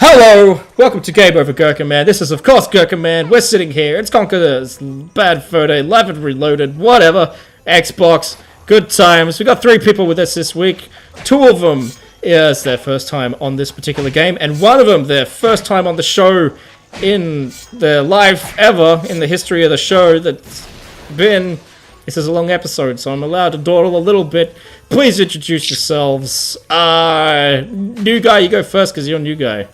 Hello! Welcome to Game Over Gerkinman. This is, of course, Gerkinman. We're sitting here. It's Conker's Bad Fur Day, Live and Reloaded, whatever. Xbox, good times. We got 3 people with us this week. 2 of them is their first time on this particular game, and 1 of them their first time on the show in their life ever in the history of the show that's been... This is a long episode, so I'm allowed to dawdle a little bit. Please introduce yourselves. New guy, you go first because you're new guy.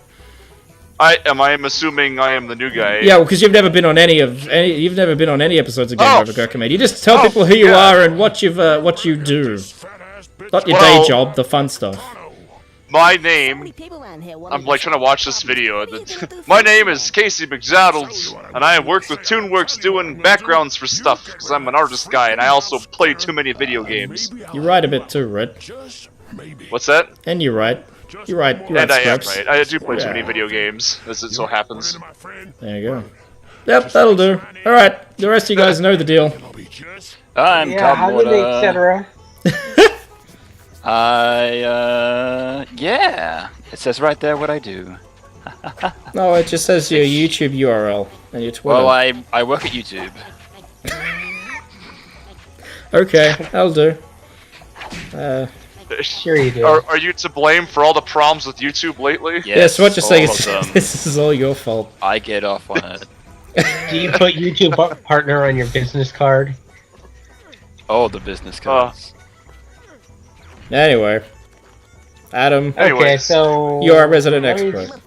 I am assuming I am the new guy. Yeah, well, because you've never been on any episodes of Game Over Gerkinman. You just tell people who you are and what you do. Not your day job, the fun stuff. My name, I'm like trying to watch this video. My name is Casey McDonald, and I have worked with TuneWorks doing backgrounds for stuff, because I'm an artist guy, and I also play too many video games. You write a bit too, right? What's that? And you write. You write and I am scripts. right. I do play too many video games, as it so happens. There you go. Yep, that'll do. Alright, the rest of you guys know the deal. I'm etc. Yeah. It says right there what I do. No, it just says your YouTube URL and your Twitter. Well, I work at YouTube. Okay, that'll do. Sure you do. Are you to blame for all the problems with YouTube lately? Yes, what you're saying all is of them. this is all your fault. I get off on it. Do you put YouTube partner on your business card? Oh, the business cards. Anyway. Adam, Okay, Anyways. so... you're our resident expert.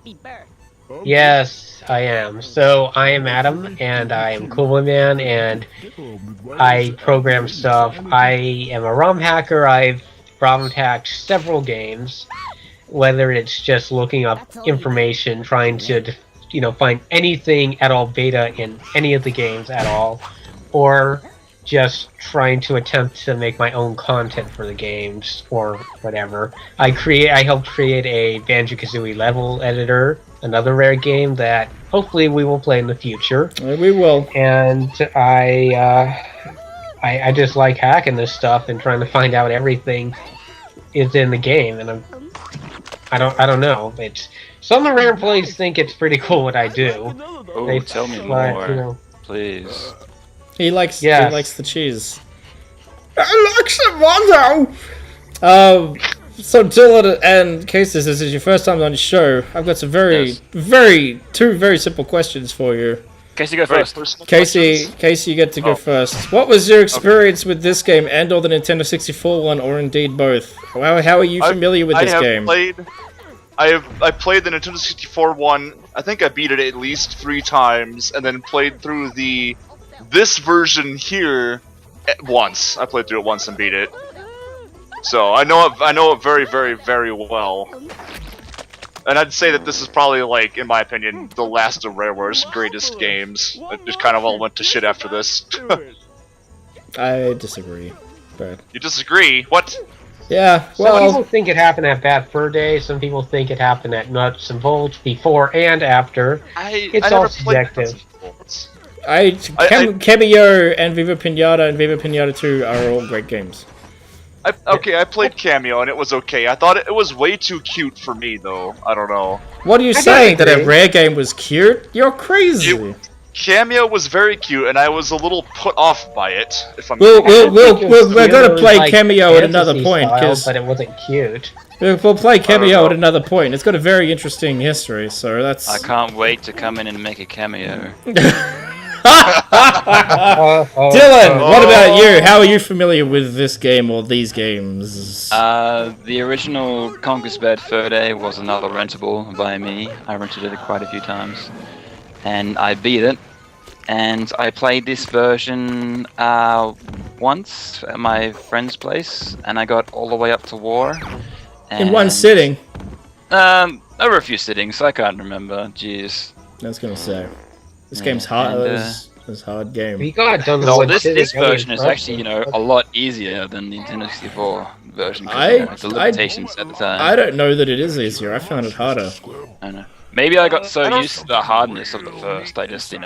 Yes, I am. So, I am Adam, and I am Coolman Man, and I program stuff. I am a ROM hacker. I've ROM hacked several games, whether it's just looking up information, trying to, find anything at all beta in any of the games at all, or just trying to attempt to make my own content for the games, or whatever. I helped create a Banjo-Kazooie level editor, another rare game that hopefully we will play in the future. We will. And I just like hacking this stuff and trying to find out everything is in the game, and I don't know. It's some of the rare players think it's pretty cool what I do. Oh, tell me more, please. He likes Yes. he likes the cheese. I like some Mondo! So Dylan and Casey, this is your first time on the show. I've got some two very simple questions for you. Casey, go first. Casey, you get to go first. What was your experience with this game and or the Nintendo 64 one, or indeed both? How are you familiar with this game? I played the Nintendo 64 one. I think I beat it at least 3 times, and then played through this version here once. I played through it once and beat it. So I know it very, very, very well. And I'd say that this is probably, like, in my opinion, the last of Rareware's greatest games. It just kind of all went to shit after this. I disagree. But You disagree? What? yeah, Some well, people think it happened at Bad Fur Day, some people think it happened at Nuts and Bolts before and after. It's all subjective. Cameo and Viva Pinata and Viva Pinata 2 are all great games. I played Cameo and it was okay. I thought it was way too cute for me, though. I don't know. What are you saying? That a rare game was cute? You're crazy. Cameo was very cute, and I was a little put off by it. If I'm We're gonna play like Cameo at another fantasy point, style, because but it wasn't cute. we'll play Cameo at another point. It's got a very interesting history, so that's... I can't wait to come in and make a cameo. Dylan, what about you? How are you familiar with this game or these games? The original Conker's Bad Fur Day was another rentable by me. I rented it quite a few times. And I beat it. And I played this version once at my friend's place. And I got all the way up to war. In one sitting? Over a few sittings, I can't remember. Jeez. I was gonna say. This game's hard. This is a hard game. We got done No, with this version is actually, a lot easier than the Nintendo 64 version. The limitations at the time. I don't know that it is easier. I found it harder. I know. Maybe I got so used to the hardness of the first, I just, Can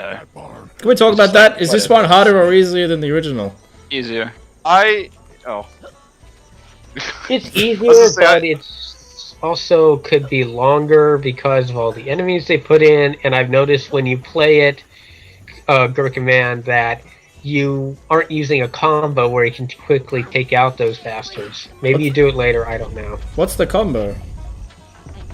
we talk about that? Is this one harder or easier than the original? Easier. Oh. It's easier, but it's also could be longer because of all the enemies they put in, and I've noticed when you play it, Gerkinman, that you aren't using a combo where you can quickly take out those bastards. Maybe you do it later, I don't know. What's the combo?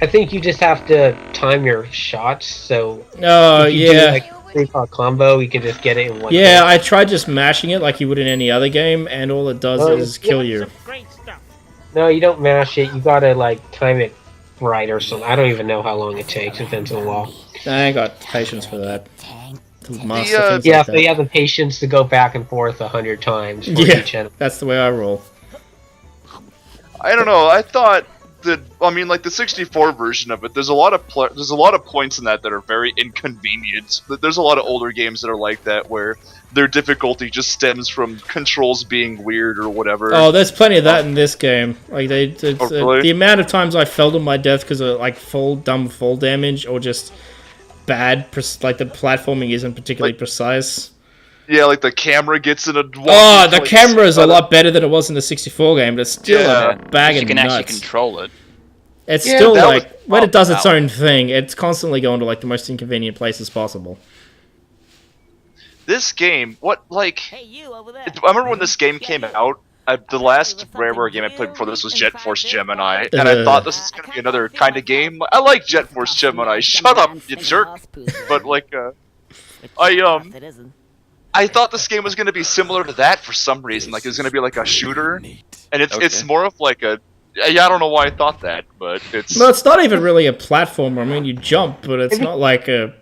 I think you just have to time your shots, so Oh, if you yeah. do like a 3-part combo, you can just get it in one Yeah, hit. I tried just mashing it like you would in any other game, and all it does is kill you. No, you don't mash it, you gotta like time it right or something. I don't even know how long it takes, it depends on the law. I ain't got patience for that. To master things Yeah, like so that. you have the patience to go back and forth 100 times for Yeah. each enemy. That's the way I roll. I don't know. I thought that, I mean, like the 64 version of it. There's a lot of points in that are very inconvenient. There's a lot of older games that are like that where their difficulty just stems from controls being weird or whatever. Oh, there's plenty of that in this game. Like really? the amount of times I fell to my death because of like dumb fall damage or just bad, like the platforming isn't particularly precise. Yeah, like the camera gets in a. Oh, the camera is a lot better than it was in the 64 game, but it's still a bag you of can nuts. actually control it. It's still that like was- when it does its own thing, it's constantly going to like the most inconvenient places possible. This game, Hey, you over there. I remember when this game came out. The last Rareware game I played before this was Jet Force Gemini, and I thought this was going to be another kind of game. I like Jet Force Gemini. Shut up, you jerk! But like, I thought this game was going to be similar to that for some reason. Like it was going to be like a shooter, and it's more of like a. Yeah, I don't know why I thought that, but it's. No, it's not even really a platformer. I mean, you jump, but it's not like a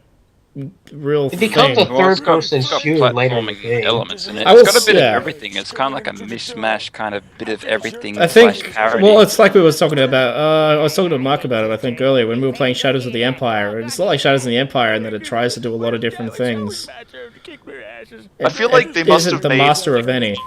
real It thing. becomes a Well, it's got third-person platforming shooter later in the game. elements in it. I It's was- got a bit yeah. of everything. It's kind of like a mishmash kind of bit of everything. I think, slash parody. well, it's like we were talking about, I was talking to Mark about it, I think, earlier, when we were playing Shadows of the Empire. It's not like Shadows of the Empire in that it tries to do a lot of different things. I feel like they must isn't have the made master of any.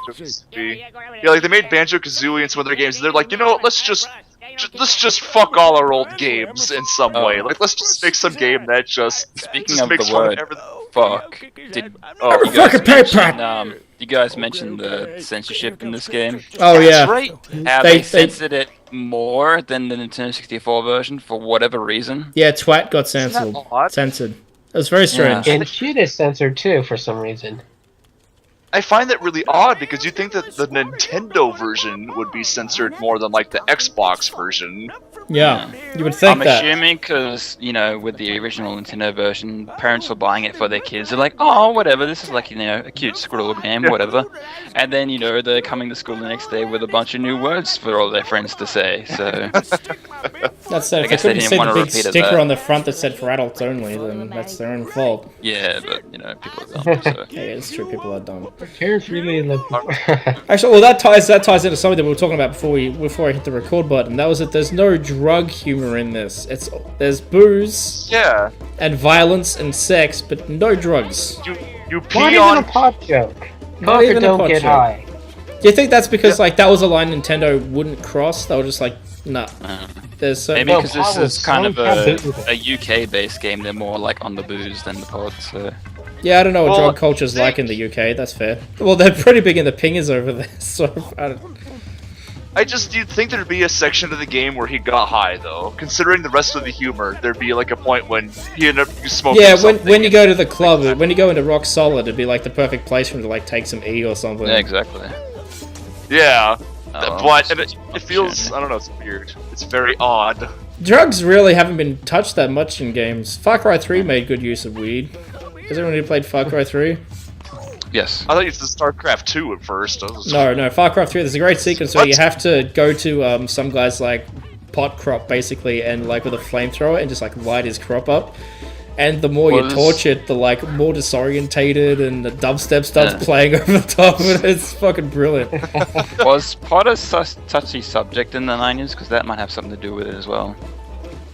Yeah, like they made Banjo-Kazooie and some other games, and they're like, you know what, let's just fuck all our old games in some way. Like, let's just make some game that just Speaking of makes the fun word everything. fuck, did Oh, you guys Fucking paper! mention, you guys mentioned the censorship in this game? Oh, yeah. That's right. How They- they censored it more than the Nintendo 64 version for whatever reason. Yeah, Twat got Isn't that censored. odd? Censored. It was very strange. And shit is censored too for some reason. I find that really odd because you'd think that the Nintendo version would be censored more than like the Xbox version. Yeah, you would think I'm that. assuming because, you know, with the original Nintendo version, parents were buying it for their kids. They're like, oh, whatever, this is like, you know, a cute squirrel game, whatever. And then, you know, they're coming to school the next day with a bunch of new words for all their friends to say, so... That's it. I If they guess they couldn't didn't see the want a big repeat of sticker that. on the front that said for adults only, then that's their own fault. Yeah, but, you know, people are dumb, so... Yeah, it's true. People are dumb. Parents really love. Actually, well, that ties into something that we were talking about before I hit the record button. That was that there's no drug humor in this. There's booze Yeah, and violence and sex, but no drugs. you pee Not even a on. pot joke. Not Conker even a don't pot get joke. high. Do you think that's because like that was a line Nintendo wouldn't cross? They were just like, nah. There's so Maybe No, because this pot was is kind so of a taboo. UK-based game, they're more like on the booze than the pod, so... yeah, I don't know what Well, drug culture's like in the UK. That's fair. Well, they're pretty big in the pingers over there, so I don't. You'd think there'd be a section of the game where he got high though. Considering the rest of the humor, there'd be like a point when he ended up smoking Yeah, something. when you go to the club, when you go into Rock Solid, it'd be like the perfect place for him to like take some E or something. Yeah, exactly. Yeah, Oh, but and it's it feels, I don't know, it's weird. It's very odd. Drugs really haven't been touched that much in games. Far Cry 3 made good use of weed. Has anyone who played Far Cry 3? Yes. I thought you said StarCraft 2 at first. No, Far Cry 3, there's a great sequence where you have to go to some guy's like pot crop basically and like with a flamethrower and just like light his crop up. And the more you Was- torch it, the like more disorientated and the dubstep starts playing over the top of it. It's fucking brilliant. Was pot a touchy subject in the 90s? Because that might have something to do with it as well.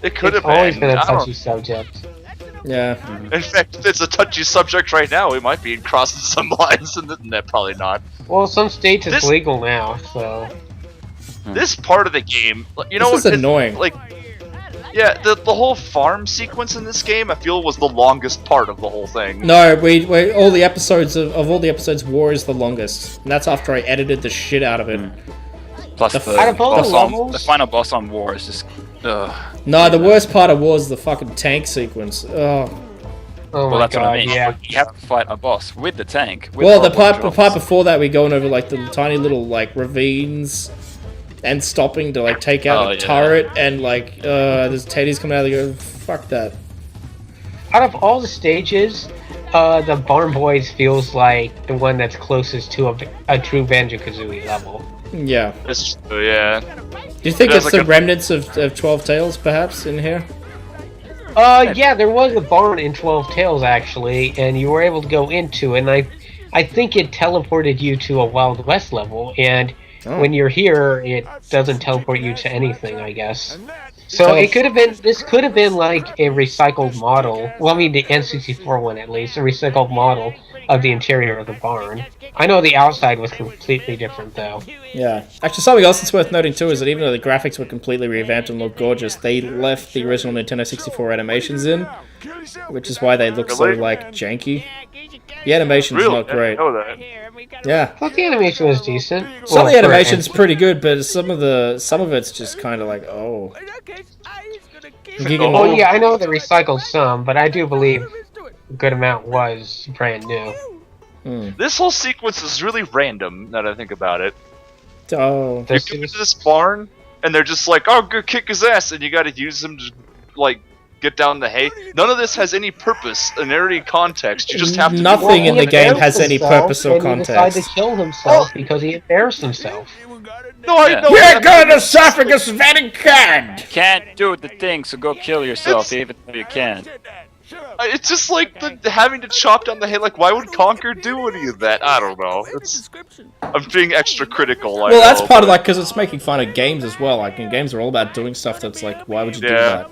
It could It's have always been. been a I don't- touchy subject. Yeah. In fact, if it's a touchy subject right now, we might be crossing some lines, and that probably not. Well, some states it's This- legal now, so This part of the game, you know, This is it's- annoying. Like, yeah, the whole farm sequence in this game, I feel, was the longest part of the whole thing. No, we all the episodes of all the episodes, War is the longest, and that's after I edited the shit out of it. Plus Out of all the levels- the final boss on War is just. No, the worst part of War is the fucking tank sequence. Oh. Oh Well, my that's god, what I mean. yeah. You have to fight a boss with the tank. With Well, the hardware part drops. before that, we're going over like the tiny little like ravines and stopping to like take out Oh, a yeah. turret and like there's teddies coming out of the go. Fuck that. Out of all the stages, the Barn Boys feels like the one that's closest to a true Banjo-Kazooie level. Yeah. Yeah. Do you think It has it's like the remnants of 12 Tales perhaps in here? Yeah, there was a barn in 12 Tales actually, and you were able to go into it, and I think it teleported you to a Wild West level, and when you're here, it doesn't teleport you to anything, I guess. So it could have been, this could have been like a recycled model, well I mean the N64 one at least, a recycled model of the interior of the barn. I know the outside was completely different though. Yeah. Actually, something else that's worth noting too is that even though the graphics were completely revamped and look gorgeous, they left the original Nintendo 64 animations in, which is why they look so Really? like janky. The animation's Really? not great. I didn't know that. Yeah. I thought the animation was decent. Some of the for animation's pretty good, but some of it's just kind of like, oh. Oh yeah, I know they recycled some, but I do believe a good amount was brand new. This whole sequence is really random, now that I think about it. Oh. You come into this barn, and they're just like, oh, go kick his ass, and you gotta use him to, like, get down the hay. None of this has any purpose in any context. You just have to Nothing in the game has any Himself, purpose or and he decided context. to kill himself because he embarrassed himself. No, I know We're that. gonna suffer this very card! Can't do the thing, so go kill yourself, even though you can. It's just like the having to chop down the hay. Like, why would Conker do any of that? I don't know. I'm being extra critical. Well, that's part of like because it's making fun of games as well. Like, and games are all about doing stuff that's like, why would you do that?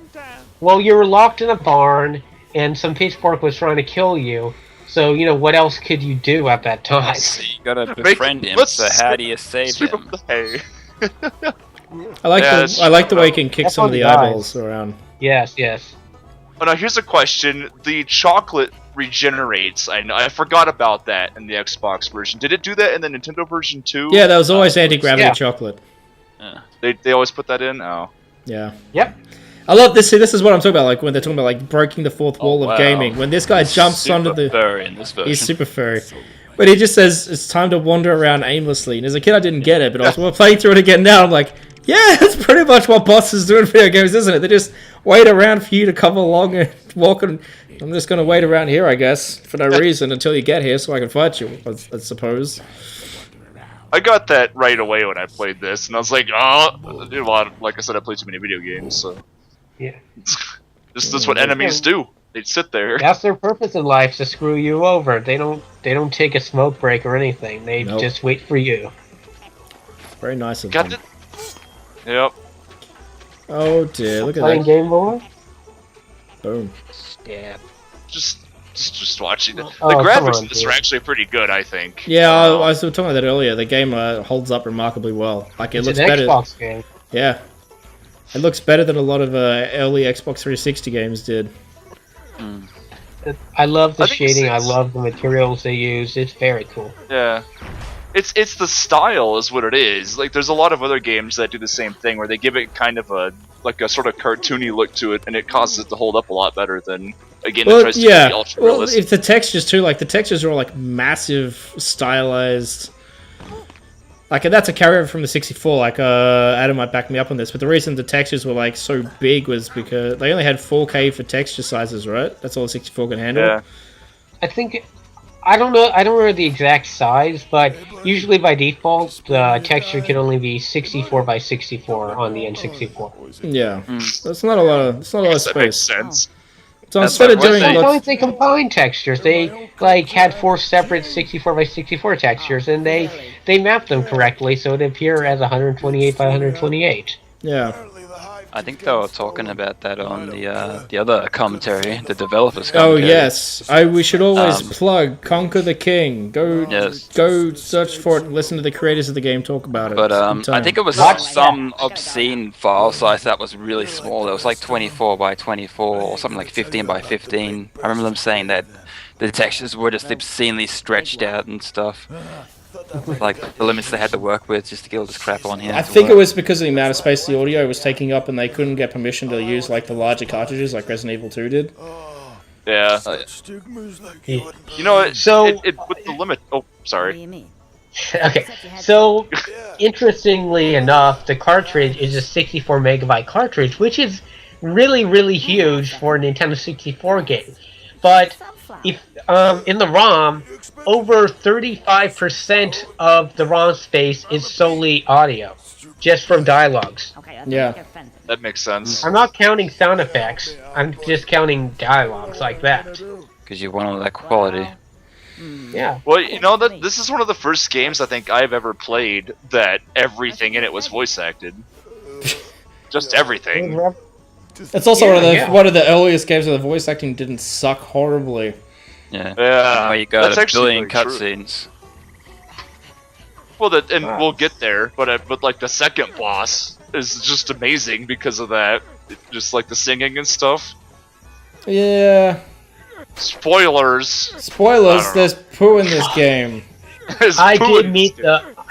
Well, you were locked in a barn, and some pitchfork was trying to kill you. So, you know, what else could you do at that time? So you gotta befriend him, so how do you save sweep him? up the hay. I like Yeah, I like the way you can kick That's some of how the he dies. eyeballs around. Yes, yes. Oh, now here's a question: the chocolate regenerates. I forgot about that in the Xbox version. Did it do that in the Nintendo version too? Yeah, that was always anti-gravity Yeah. chocolate. They always put that in. Oh, Yeah. Yep. I love this. See, this is what I'm talking about. Like when they're talking about like breaking the fourth wall wow. of gaming. When this guy jumps Super onto the, furry in this version. he's super furry. But he just says it's time to wander around aimlessly. And as a kid, I didn't get it, but I was playing through it again now. I'm like, yeah, that's pretty much what bosses do in video games, isn't it? They just wait around for you to come along and walk. And I'm just gonna wait around here, I guess, for no reason until you get here, so I can fight you. I suppose. I got that right away when I played this, and I was like, oh, you know, like I said, I played too many video games, so Yeah. that's what enemies do. They sit there. That's their purpose in life, to screw you over. They don't take a smoke break or anything. They Nope. just wait for you. Very nice of Got them. it. Yep. Oh dear, look at Playing that. Game Boy? Boom. Yeah. Just watching it. The Oh, come graphics on, in this dude. are actually pretty good, I think. Yeah, I was talking about that earlier. The game holds up remarkably well. Like it It's looks an better. Xbox game. Yeah, it looks better than a lot of early Xbox 360 games did. I love the I think shading. I it's- love the materials they use. It's very cool. Yeah. It's the style is what it is. Like there's a lot of other games that do the same thing where they give it kind of a sort of cartoony look to it, and it causes it to hold up a lot better than a game that Well, tries to yeah. be ultra Well, realistic. if the textures too, like the textures are all like massive, stylized. Like and that's a carryover from the 64. Like Adam might back me up on this, but the reason the textures were like so big was because they only had 4K for texture sizes, right? That's all the 64 can handle. Yeah. I think I don't know the exact size, but usually by default the texture can only be 64 by 64 on the N64. Yeah. That's not a lot of. It's not a lot of That makes space. sense. So That's instead of what I'm doing saying. lots, Sometimes they combine textures. They like had 4 separate 64 by 64 textures, and they mapped them correctly so it appear as 128 by 128. yeah. I think they were talking about that on the other commentary, the developers Oh commentary. yes, we should always Um, plug Conquer the King. Go search for it and listen to the creators of the game talk about it. But Good time. I think it was Watch some obscene file size that was really small. It was like 24 by 24 or something like 15 by 15. I remember them saying that the textures were just obscenely stretched out and stuff. Like the limits they had to work with just to get all this crap on here. I think it was because of the amount of space the audio was taking up, and they couldn't get permission to use like the larger cartridges, like Resident Evil 2 did. Yeah. You know, with the limit. Oh, sorry. Okay, so interestingly enough, the cartridge is a 64 megabyte cartridge, which is really, really huge for a Nintendo 64 game. But if in the ROM, over 35% of the ROM space is solely audio, just from dialogues. Yeah. That makes sense. I'm not counting sound effects. I'm just counting dialogues like that. Because you want all that quality. Yeah. Well, you know that this is one of the first games I think I've ever played that everything in it was voice acted. Just everything. It's also one of the earliest games where the voice acting didn't suck horribly. Yeah. Yeah. Now you got That's a actually billion very true. cutscenes. Well, we'll get there, but like the second boss is just amazing because of that. Just like the singing and stuff. Yeah. Spoilers. Spoilers, there's poo in this game.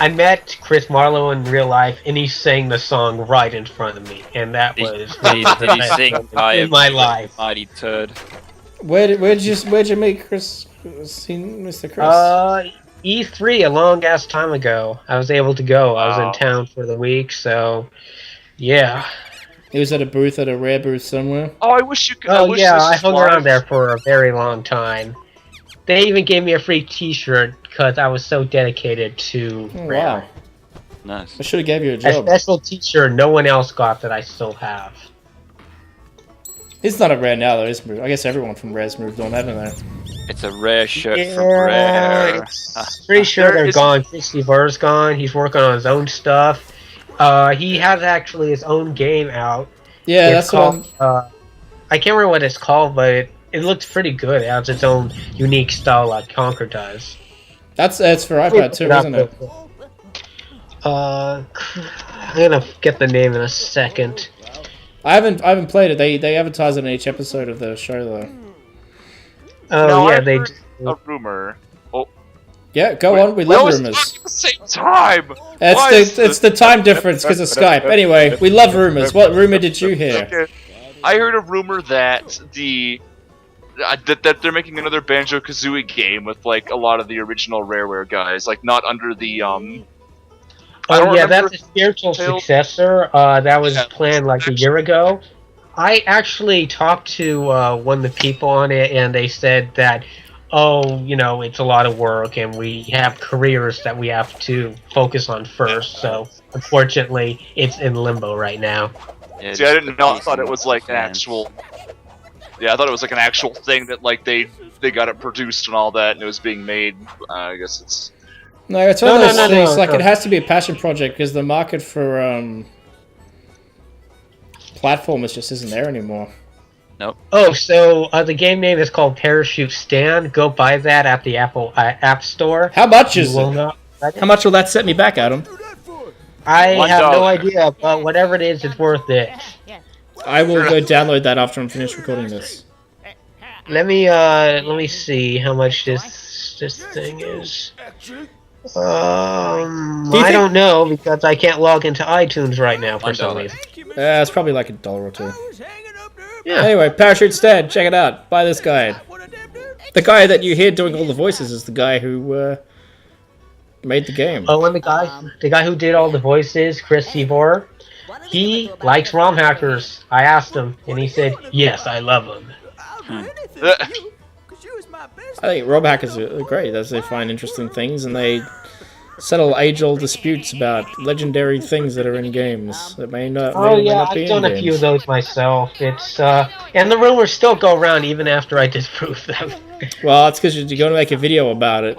I met Chris Marlowe in real life, and he sang the song right in front of me, and that was Did he sing in my life. Mighty Turd? Where'd you meet Chris? Mr. Chris? E3 a long ass time ago. I was able to go. I was in town for the week, so yeah. He was at a booth, at a rare booth somewhere. Oh, I wish you could. I hung around there for a very long time. They even gave me a free T-shirt because I was so dedicated to Rare. Wow. Nice. I should have gave you a A job. special T-shirt no one else got that I still have. It's not a Rare now, though, is it? I guess everyone from Rare's moved on, haven't they? It's a rare shirt from Rare. Pretty sure they're gone. Christy Burr's gone. He's working on his own stuff. He has actually his own game out. Yeah, It's that's what called, I can't remember what it's called, but it looks pretty good. It has its own unique style like Conker does. it's for iPad too, isn't it? I'm gonna get the name in a second. I haven't played it. They advertise it in each episode of the show, though. Oh No, yeah, I they heard do. a rumor. Oh, Yeah, go on. We love rumors. At the same time. It's the time difference because of Skype. Anyway, we love rumors. What rumor did you hear? Okay. I heard a rumor that that they're making another Banjo-Kazooie game with like a lot of the original Rareware guys, like not under the I don't Oh yeah, remember that's a spiritual Tail- successor. That was Yeah. planned like a year ago. I actually talked to one of the people on it, and they said that, it's a lot of work, and we have careers that we have to focus on first. So unfortunately, it's in limbo right now. Yeah, See, I didn't know. I just thought it was like an fans. actual. Yeah, I thought it was like an actual thing that like they got it produced and all that, and it was being made. I guess it's. No, it's one of those No, things. Like no. it has to be a passion project because the market for platformers just isn't there anymore. Oh, so the game name is called Parachute Stand. Go buy that at the Apple App Store. How much You is will it? not. How much will that set me back, Adam? I have no $1. idea, but whatever it is, it's worth it. I will go download that after I'm finished recording this. Let me see how much this thing is. I don't know because I can't log into iTunes right now for some $1. reason. It's probably like $1 or $2. Yeah. Anyway, Parachute Stand, check it out. Buy this guy. The guy that you hear doing all the voices is the guy who made the game. Oh, and the guy who did all the voices, Chris Seavor, he likes ROM hackers. I asked him, and he said, "Yes, I love them." I think ROM hackers are great as they find interesting things and they settle age-old disputes about legendary things that are in games that may not. Oh may yeah, not be I've done in a few of games. those myself. It's and the rumors still go around even after I disprove them. Well, it's because you're going to make a video about it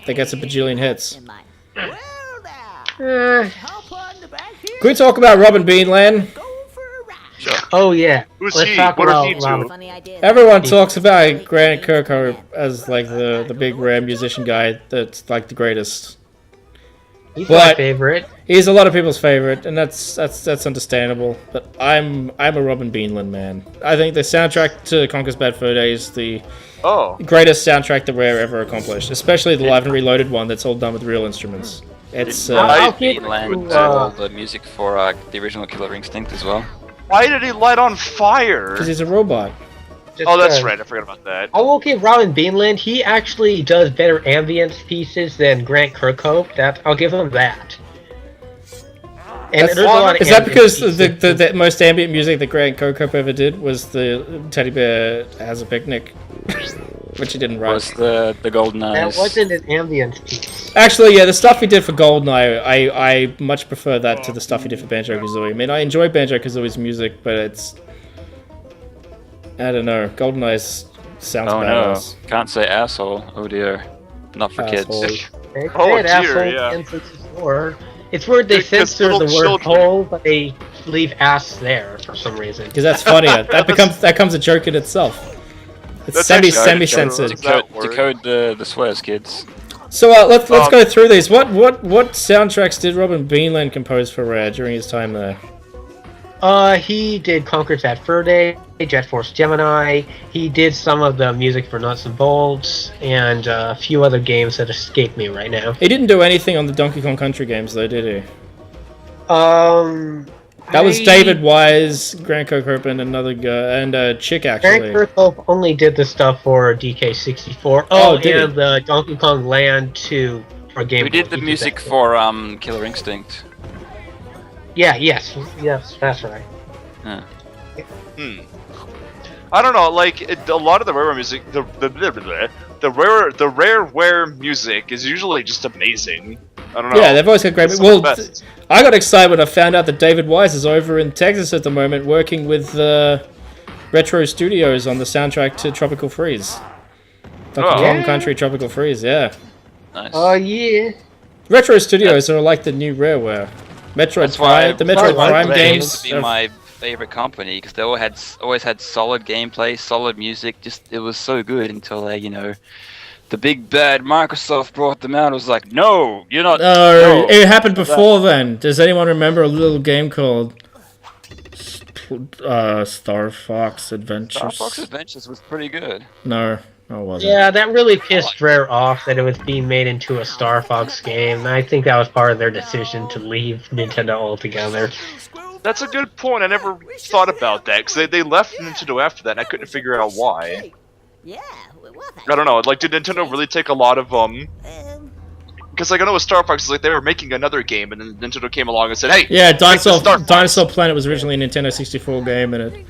that gets a bajillion hits. Can we talk about Robin Beanland? Oh yeah, Who's let's he? talk What about did he do? Robin. Funny idea. Everyone talks about Grant Kirkhope as like the big rare musician guy that's like the greatest. He's my But favorite. he's a lot of people's favorite, and that's understandable. But I'm a Robin Beanland man. I think the soundtrack to Conker's Bad Fur Day is the Oh. greatest soundtrack that Rare ever accomplished, especially the Live and Reloaded one that's all done with real instruments. It's I'll give Beanland you, did all the music for the original Killer Instinct as well. Why did he light on fire? because he's a robot. just, Oh, that's right. I forgot about that. I will give Robin Beanland. He actually does better ambience pieces than Grant Kirkhope. I'll give him that. And That's- there's a lot of Is that ambient because pieces. the most ambient music that Grant Kirkhope ever did was the Teddy Bear Has a Picnic, which he didn't write? Was the Golden Eyes? That wasn't an ambient piece. Actually, yeah, the stuff he did for GoldenEye, I much prefer that to the stuff he did for Banjo-Kazooie. I mean, I enjoy Banjo-Kazooie's music, but it's... I don't know, GoldenEye sounds Oh no! badass. Can't say asshole. Oh dear. Not for Asshole. kids. They Oh, said dear, asshole yeah. in N64. It's weird they Because censor the little word children- hole, but they leave ass there for some reason. Because that's funnier. That becomes a joke in itself. It's That's actually semi-censored. Does that work? Decode the swears, kids. So let's go through these. What soundtracks did Robin Beanland compose for Rare during his time there? He did Conker's Bad Fur Day, Jet Force Gemini. He did some of the music for Nuts and Bolts, and a few other games that escape me right now. He didn't do anything on the Donkey Kong Country games, though, did he? That was I- David Wise, Grant Kirkhope, and another guy, and a chick actually. Grant Kirkhope only did the stuff for DK64. Oh, Oh, did he? and the Donkey Kong Land 2 for Game We Boy. did the He music that. for Killer Instinct. Yeah, yes, that's right. I don't know. Like a lot of the Rare music, the Rare music is usually just amazing. I don't know. Yeah, they've always had great. It's Well, some of the best. I got excited when I found out that David Wise is over in Texas at the moment, working with Retro Studios on the soundtrack to Tropical Freeze. Donkey Oh. Kong Yeah. Country Tropical Freeze, yeah. Nice. Oh, yeah. Retro Studios are like the new Rareware. Metroid That's why Prime, the Metroid why Prime they They games. used to be are- my favorite company because they always had solid gameplay, solid music. Just it was so good until they, the big bad Microsoft brought them out. It was like, no, you're not. No, it happened before then. Does anyone remember a little game called Star Fox Adventures? Star Fox Adventures was pretty good. No, it wasn't. Yeah, that really pissed Rare off that it was being made into a Star Fox game. I think that was part of their decision to leave Nintendo altogether. That's a good point. I never thought about that because they left Nintendo after that, and I couldn't figure out why. Yeah, what was I don't know. Like, did Nintendo really take a lot of Because like I know with Star Fox, it's like they were making another game, and then Nintendo came along and said, "Hey, Yeah, make this Star Fox." Dinosaur Planet was originally a Nintendo 64 game, and it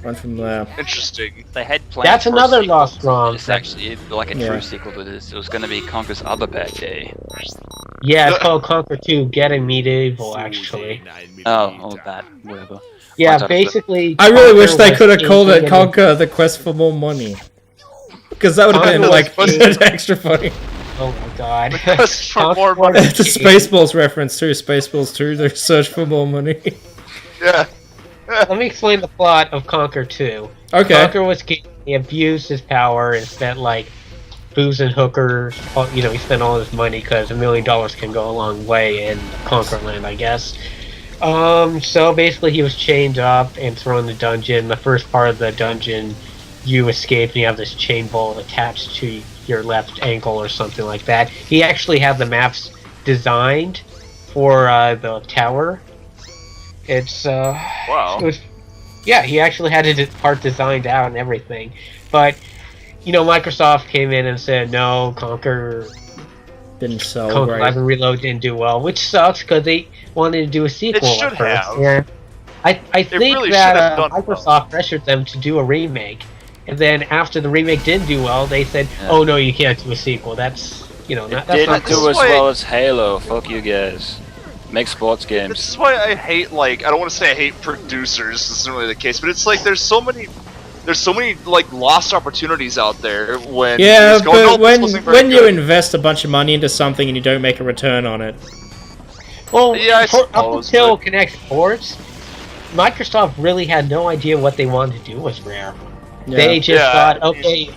went from there. Interesting." They had plans. That's for a another sequel lost to ROM. this, actually, like a Yeah. true sequel to this. It was going to be Conker's Other Bad Day. Yeah, it's called Conker 2 Getting Medieval, actually. Oh, that, whatever. Yeah, What's up, basically... I really wish they Conker could have was called it thinking- Conker: The Quest for More Money, because that would have been Conker like was- extra funny. Oh my god. Quest for Conker more was money. It's a Spaceballs reference too. Spaceballs 2: The Search for More Money. Yeah. Let me explain the plot of Conker 2. Okay. Conker was king, he abused his power and spent like booze and hookers. He spent all his money because $1 million can go a long way in Conkerland, I guess. So basically he was chained up and thrown in the dungeon. The first part of the dungeon, you escape and you have this chain bolt attached to your left ankle or something like that. He actually had the maps designed for the tower. It's Wow. it was, yeah, he actually had it part designed out and everything. But, Microsoft came in and said, no, Conker Didn't sell Live right. and Reload didn't do well, which sucks because they wanted to do a sequel should at first. have. And I think really that should have done well. Microsoft pressured them to do a remake. And then after the remake didn't do well, they said, Yeah. oh no, you can't do a sequel. That's, that's not Didn't cool. do as why- well as Halo. Fuck you guys. Make sports This games. is why I hate, I don't want to say I hate producers, this isn't really the case, but it's like there's so many lost opportunities out there when Yeah, just go, "No, but this wasn't very when you good." invest a bunch of money into something and you don't make a return on it, Well, Yeah, I up suppose, until but- Kinect Sports, Microsoft really had no idea what they wanted to do with Rare. They just Yeah. thought, okay,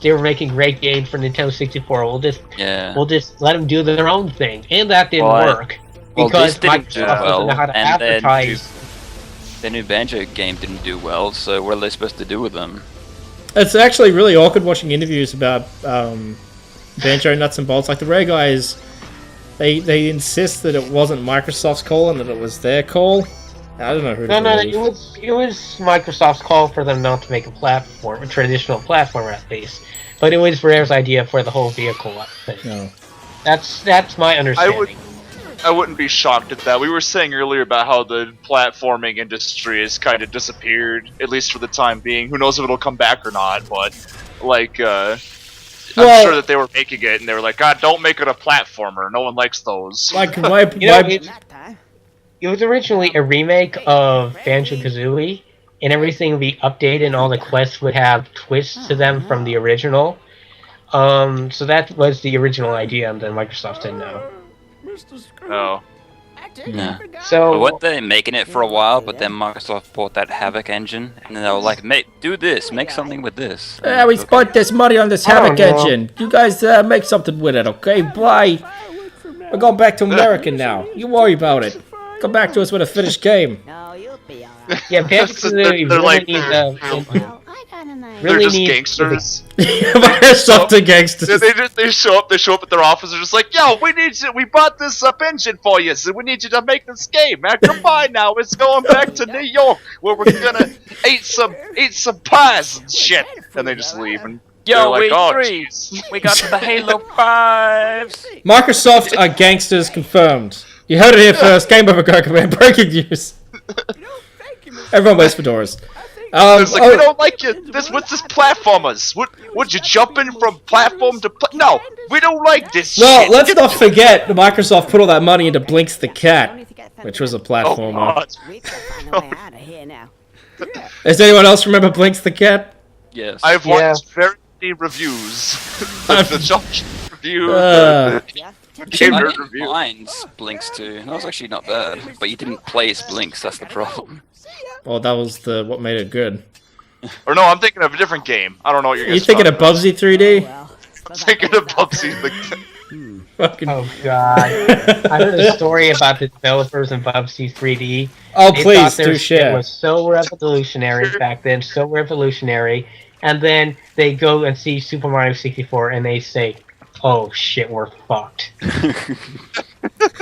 they were making great games for Nintendo 64. We'll just let them do their own thing, and that didn't work because this didn't do Microsoft doesn't know how to advertise. The new Banjo game didn't do well, so what are they supposed to do with them? It's actually really awkward watching interviews about Banjo Nuts and Bolts. Like the Rare guys, they insist that it wasn't Microsoft's call and that it was their call. I don't know who to believe. It was Microsoft's call for them not to make a traditional platformer at least. But it was Rare's idea for the whole vehicle thing. No. That's my understanding. I wouldn't be shocked at that. We were saying earlier about how the platforming industry has kind of disappeared, at least for the time being. Who knows if it'll come back or not, but, like, I'm sure that they were making it, and they were like, God, don't make it a platformer. No one likes those. Like, it was originally a remake of Banjo-Kazooie, and everything would be updated, and all the quests would have twists to them from the original. So that was the original idea, and then Microsoft said no. Oh. Yeah. So But what they making it for a while, but then Microsoft bought that Havoc engine, and then they were like, do this, make something with this. Yeah, we spent this money on this Havoc engine. You guys make something with it, okay? Bye. We're going back to America now. You worry about it. Come back to us with a finished game. No, you'll be alright. yeah, Banjo-Kazooie They're really like- needs Well, I got an idea. They're really just needs gangsters. Microsoft to gangsters. They show up at their office. They're just like, "Yo, we bought this up engine for you, so we need you to make this game. Man, come by now. It's going back to New York, where we're gonna eat some pies and shit." And they just leave, and they're Yo, like, we "Oh, three, jeez." we got the Halo 5s. Microsoft are gangsters confirmed. You heard it here first. Game over, Gerkinman. Breaking news. Everyone wears fedoras. It's like, we don't like you. What's this platformers? Would you jumping from platform to no? We don't like this Well, shit. let's not forget that Microsoft put all that money into Blinks the Cat, which was a Oh, platformer. God. We've got to find a way out of here now. Does anyone else remember Blinks the Cat? Yes. I've watched very many reviews. the jump review. Game I nerd didn't review. mind Blinks 2. That was actually not bad. But you didn't play as Blinks, that's the problem. Well, that was what made it good. Or no, I'm thinking of a different game. I don't know what you're You thinking of Bubsy 3D? Well, I'm thinking of Bubsy. Fucking. Oh god. I heard a story about the developers in Bubsy 3D. Oh, They please thought their do shit share. was so revolutionary back then, so revolutionary, and then they go and see Super Mario 64 and they say, "Oh shit, we're fucked."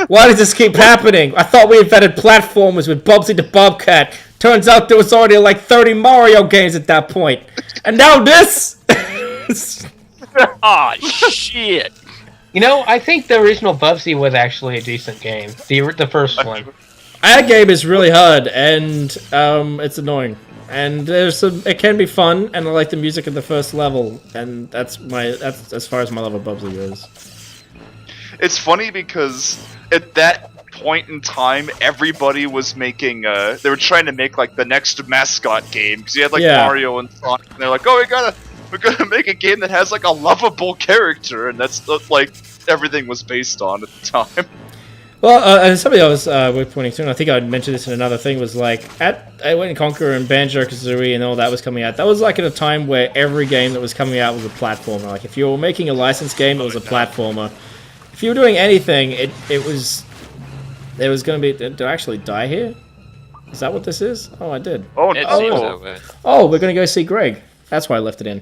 Why does this keep happening? I thought we invented platformers with Bubsy the Bobcat. Turns out there was already like 30 Mario games at that point. And now this? Ah, shit! You know, I think the original Bubsy was actually a decent game. The first one. That game is really hard, and it's annoying. And it can be fun, and I like the music of the first level, and that's as far as my love of Bubsy goes. It's funny because at that point in time, everybody was making. They were trying to make like the next mascot game because you had like Yeah. Mario and Sonic, and they're like, "Oh, we're gonna make a game that has like a lovable character," and that's like everything was based on at the time. Well, something I was worth pointing to, and I think I mentioned this in another thing, was like when Conker and Banjo-Kazooie and all that was coming out, that was like at a time where every game that was coming out was a platformer. Like if you were making a licensed game, it was a platformer. If you were doing anything, it was going to be. Did I actually die here? Is that what this is? Oh, I did. Oh It no! seems that way. Oh, we're going to go see Greg. That's why I left it in.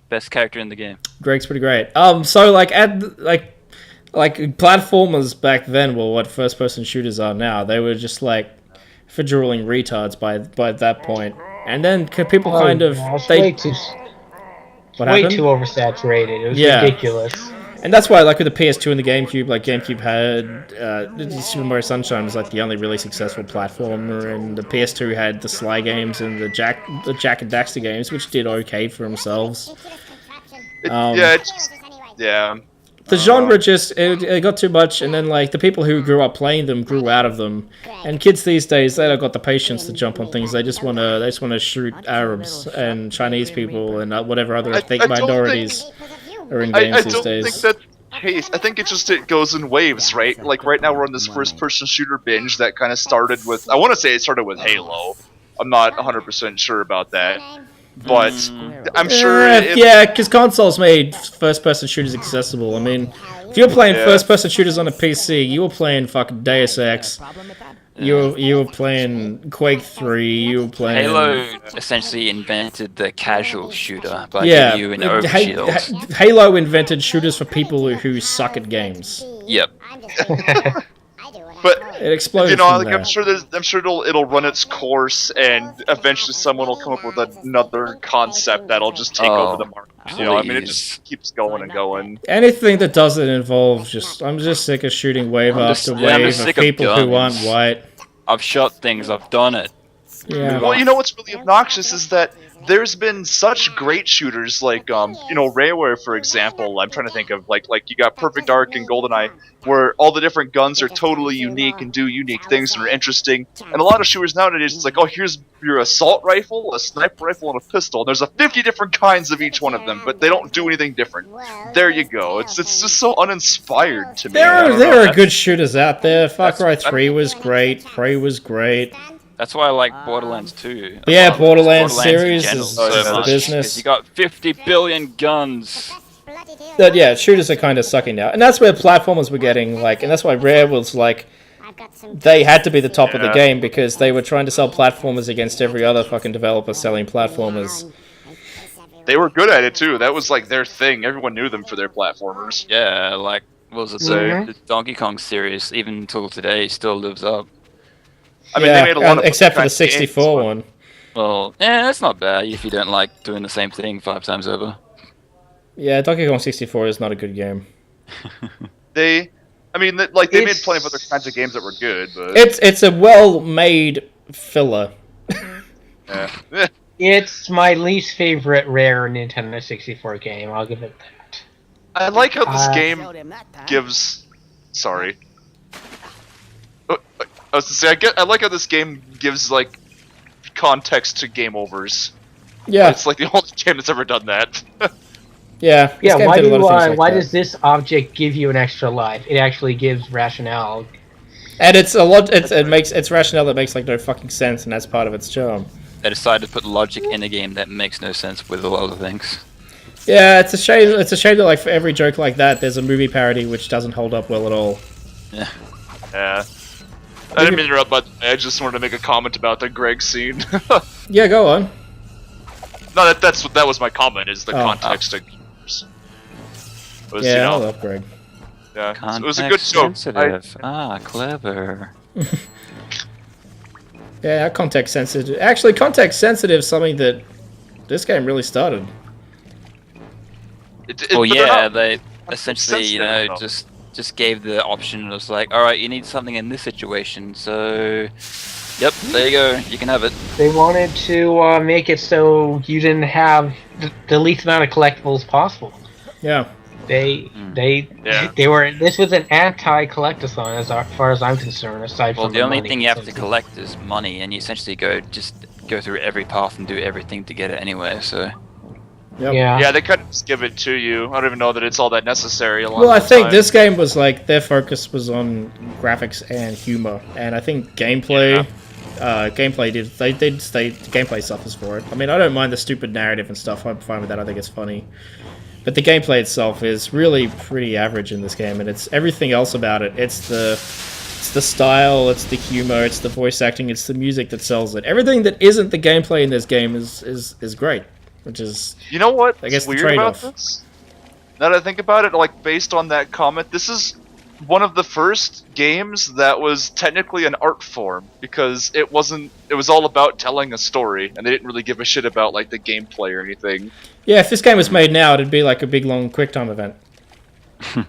Best character in the game. Greg's pretty great. So like platformers back then were what first-person shooters are now. They were just like for drooling retards by that point. And then people kind of It's they way too what way happened? too oversaturated. It was Yeah. ridiculous. And that's why, like with the PS2 and the GameCube, like GameCube had Super Mario Sunshine was like the only really successful platformer, and the PS2 had the Sly games and the Jack and Daxter games, which did okay for themselves. Yeah. The genre just it got too much, and then like the people who grew up playing them grew out of them, and kids these days they don't got the patience to jump on things. They just wanna shoot Arabs and Chinese people and whatever other ethnic I don't minorities are in I games these don't days. think that's the case. I think it goes in waves, right? Like right now we're on this first-person shooter binge that kind of started with. I want to say it started with Halo. I'm not 100% sure about that. But I'm sure. Yeah, because consoles made first-person shooters accessible. I mean, if you're playing first-person shooters on a PC, you were playing fucking Deus Ex. You were playing Quake 3. You were playing Halo essentially invented the casual shooter by yeah. giving you an overshield. Halo invented shooters for people who suck at games. Yep. But It exploded. you know, from like there. I'm sure it'll run its course, and eventually someone will come up with another concept that'll just take over the market. You know, I mean, it just keeps going and going. Anything that doesn't involve I'm just sick of shooting wave after wave of people who aren't white. I've shot things. I've done it. Yeah. Well, you know what's really obnoxious is that there's been such great shooters like Railware, for example. I'm trying to think of like you got Perfect Dark and GoldenEye, where all the different guns are totally unique and do unique things and are interesting. And a lot of shooters nowadays, it's like, oh, here's your assault rifle, a sniper rifle, and a pistol. There's 50 different kinds of each one of them, but they don't do anything different. There you go. It's just so uninspired to me. There are good shooters out there. Far Cry 3 was great. Prey was great. That's why I like Borderlands 2. Yeah, Borderlands in series general is so much, business. 'cause you got 50 billion guns. But yeah, shooters are kind of sucking now, and that's where platformers were getting like, and that's why Rare was like, they had to be the top of the game because they were trying to sell platformers against every other fucking developer selling platformers. They were good at it too. That was like their thing. Everyone knew them for their platformers. Yeah, like, what was it? The Donkey Kong series, even until today, still lives up. I mean, they made a lot of except for the kinds of games, 64 but- one. Well, yeah, that's not bad if you don't like doing the same thing 5 times over. Yeah, Donkey Kong 64 is not a good game. They made plenty of other kinds of games that were good, but It's a well-made filler. yeah. It's my least favorite Rare Nintendo 64 game. I'll give it that. I like how this game Showed him that time. gives. Sorry. I was to say I like how this game gives like context to game overs. Yeah, It's like the only game that's ever done that. yeah. This Yeah, game why did a lot of things like why that. does this object give you an extra life? It actually gives rationale. And it's a lot. It's rationale that makes like no fucking sense, and that's part of its charm. They decided to put logic in a game that makes no sense with a lot of things. Yeah, it's a shame. It's a shame that like for every joke like that, there's a movie parody which doesn't hold up well at all. Yeah. Yeah. I didn't mean to interrupt, but I just wanted to make a comment about the Greg scene. Yeah, go on. No, that was my comment. Is the Oh. context of games. Was, Yeah, I you know, love Greg. yeah. Context It was a good joke. sensitive. Clever. Yeah, context sensitive. Actually, context sensitive is something that this game really started. Well, but they're yeah, not- they essentially, you know, sensitive, just gave the option. It was like, all right, you need something in this situation, so yep, there you go, you can have it. They wanted to make it so you didn't have the least amount of collectibles possible. Yeah. They were. This was an anti-collectathon as far as I'm concerned. Aside Well, from the only money. thing you have to collect is money, and you essentially go through every path and do everything to get it anyway. So Yep. Yeah. Yeah, they couldn't just give it to you. I don't even know that it's all that necessary. Well, I think this game was like their focus was on graphics and humor, and I think gameplay. Gameplay suffers for it. I mean, I don't mind the stupid narrative and stuff. I'm fine with that. I think it's funny. But the gameplay itself is really pretty average in this game, and it's everything else about it. It's the style, it's the humor, it's the voice acting, it's the music that sells it. Everything that isn't the gameplay in this game is great, which is You know what? I guess the weird about trade-off. this? Now that I think about it, like based on that comment, this is one of the first games that was technically an art form because it was all about telling a story, and they didn't really give a shit about like the gameplay or anything. yeah. If this game was made now, it'd be like a big long QuickTime event,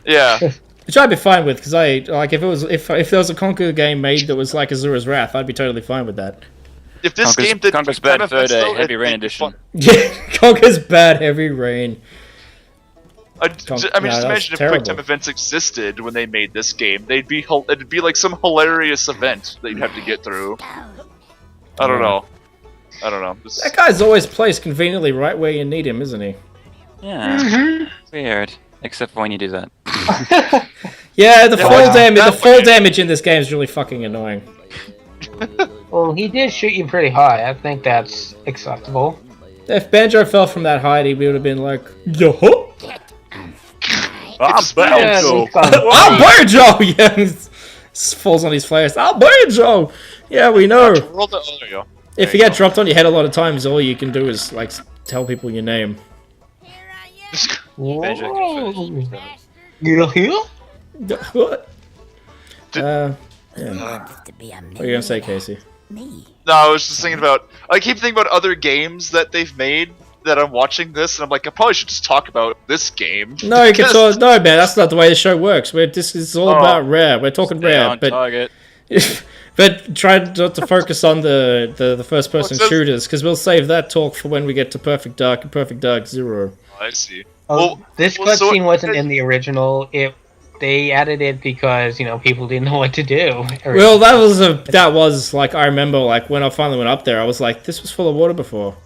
Yeah. which I'd be fine with because I like if there was a Conker game made that was like Azura's Wrath, I'd be totally fine with that. If this game did Conker's QuickTime Bad Fur events, Day, though, Heavy Rain it'd be Edition. fun. Yeah, Conker's Bad Heavy Rain. I mean, No, just that's imagine if terrible. QuickTime events existed when they made this game. It'd be like some hilarious event that you'd have to get through. I don't know. This- That guy's always placed conveniently right where you need him, isn't he? Yeah, weird. Except for when you do that. Yeah, the Yeah, fall like, damage. The that fall way- damage in this game is really fucking annoying. Well, he did shoot you pretty high. I think that's acceptable. If Banjo fell from that height, he would have been like, yo. Banjo. Banjo! Yeah, he falls on his face. Banjo! Yeah, we know. If you get dropped on your head a lot of times, all you can do is like tell people your name. Banjo. You here? What? To be a What are you gonna say, Casey? me. No, I was just thinking about. I keep thinking about other games that they've made that I'm watching this, and I'm like, I probably should just talk about this game. No, you can talk. No, man, that's not the way the show works. This is all about Rare. We're talking Rare, but Target. but try not to focus on the first person shooters, because we'll save that talk for when we get to Perfect Dark and Perfect Dark Zero. I see. This cutscene wasn't in the original. They added it because people didn't know what to do. Well, that was like, I remember like when I finally went up there, I was like, this was full of water before.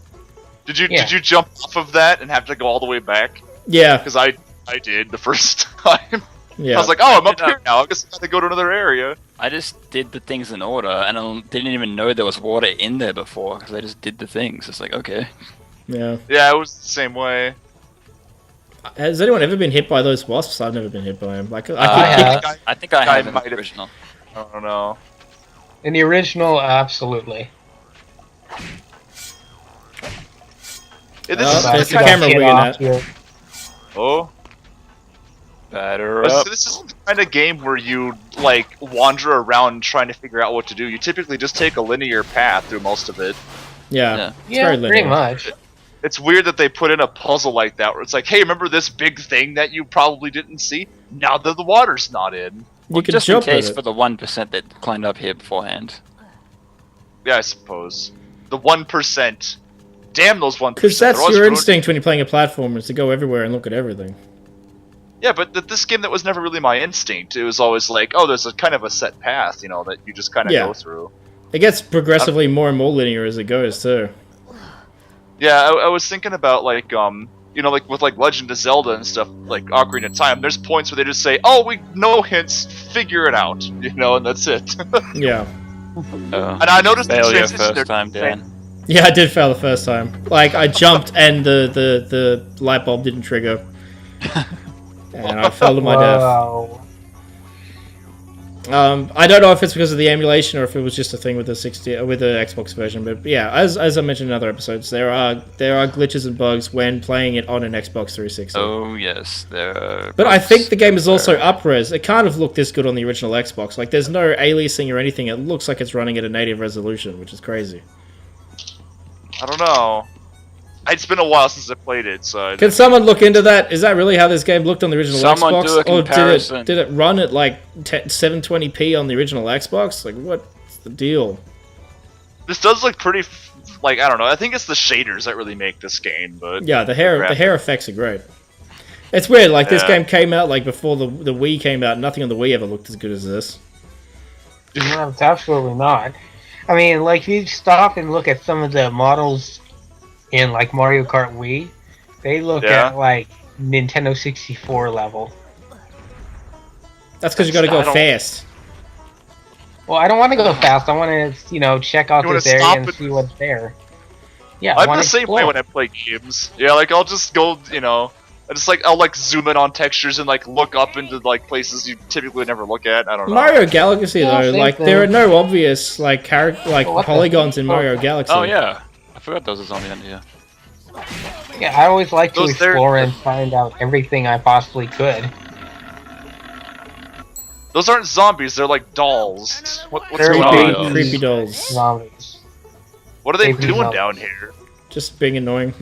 Did you jump off of that and have to go all the way back? Yeah. Because I did the first time. Yeah. I was like, oh, I'm up here now. I guess I have to go to another area. I just did the things in order, and I didn't even know there was water in there before, because I just did the things. It's like, okay. Yeah. Yeah, it was the same way. Has anyone ever been hit by those wasps? I've never been hit by them. Like, I think I have in might the have. original. I don't know. In the original, absolutely. This is there's the the camera Get winging off that. here. Oh. Batter up. This is the kind of game where you like wander around trying to figure out what to do. You typically just take a linear path through most of it. Yeah. It's Yeah, very pretty linear. much. It's weird that they put in a puzzle like that where it's like, hey, remember this big thing that you probably didn't see? Now that the water's not in. You can Just in jump case with for it. the 1% that climbed up here beforehand. Yeah, I suppose. The 1%. Damn those 1%. Because They're that's always your ruining- instinct when you're playing a platformer, is to go everywhere and look at everything. Yeah, but this game, that was never really my instinct. It was always like, oh, there's a kind of a set path, that you just kind of Yeah. go through. It gets progressively more and more linear as it goes, too. Yeah, I was thinking about like like with like Legend of Zelda and stuff, like Ocarina of Time. There's points where they just say, "Oh, we no hints, figure it out," and that's it. Yeah. And I noticed the Failure transition there. first time, Dan. Yeah, I did fail the first time. Like, I jumped and the light bulb didn't trigger. And I fell to my death. Wow. I don't know if it's because of the emulation or if it was just a thing with the Xbox version, but yeah, as I mentioned in other episodes, there are glitches and bugs when playing it on an Xbox 360. Oh, yes. There are But I bugs think the game is also there. up-res. It can't have looked this good on the original Xbox. Like, there's no aliasing or anything. It looks like it's running at a native resolution, which is crazy. I don't know. It's been a while since I played it, so. Can someone look into that? Is that really how this game looked on the original Someone Xbox? do a comparison. Or did it run at like 720p on the original Xbox? Like, what's the deal? This does look pretty. I don't know. I think it's the shaders that really make this game, but. Yeah, the hair effects are great. It's weird. Like, this Yeah. game came out like before the Wii came out. Nothing on the Wii ever looked as good as this. No, it's absolutely not. I mean, like, if you stop and look at some of the models in, like, Mario Kart Wii, they look Yeah. at, like, Nintendo 64 level. That's because you got to go I don't- fast. Well, I don't want to go fast. I want to, check out You wanna this area stop and and- see what's there. Yeah, I I'm want the to same way explore. when I play games. Yeah, like I'll just go, I'll zoom in on textures and look up into places you typically would never look at. I don't know. Mario Galaxy, Yeah, though, same like, thing. there are no obvious, like, what the- polygons in Mario Galaxy. Oh, yeah. I forgot those was on the end here. Yeah, I always like to Those there- explore and find out everything I possibly could. Those aren't zombies. They're like dolls. What's They're going Creepy, on? Oh, creepy dolls. Zombies. What are they Baby doing zombies. down here? Just being annoying.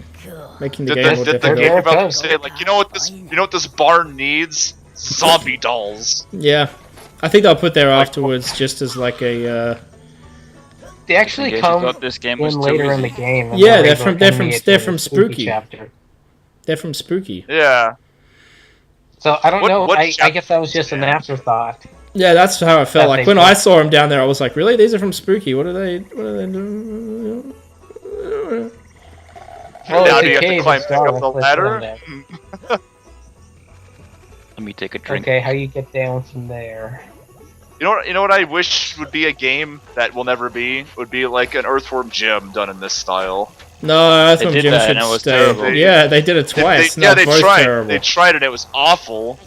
Making the Did game more the difficult. game They're about okay. to say you know what this barn needs? Zombie dolls. Yeah. I think they'll put there afterwards just as like a, They actually In case you come thought this game was in too later in the easy. game. and Yeah, then they're they from- go they're to from- the they're from spooky Spooky. chapter. they're from Spooky. Yeah. So I don't What- know. what I chapter guess that was just is an that? afterthought. Yeah, that's how I felt. That Like, makes when I sense. saw him down there, I was like, really? These are from Spooky. What are they doing? Well, Now it's do a you have to cave, climb it's back up dark, the let's ladder? go Let me take a drink. Okay, how you get down from there? You know what I wish would be a game that will never be? Would be like an Earthworm Jim done in this style. No, Earthworm did Jim that should and it was stay. terrible. Yeah, they did it twice. Yeah, they both tried. terrible. They tried and it was awful.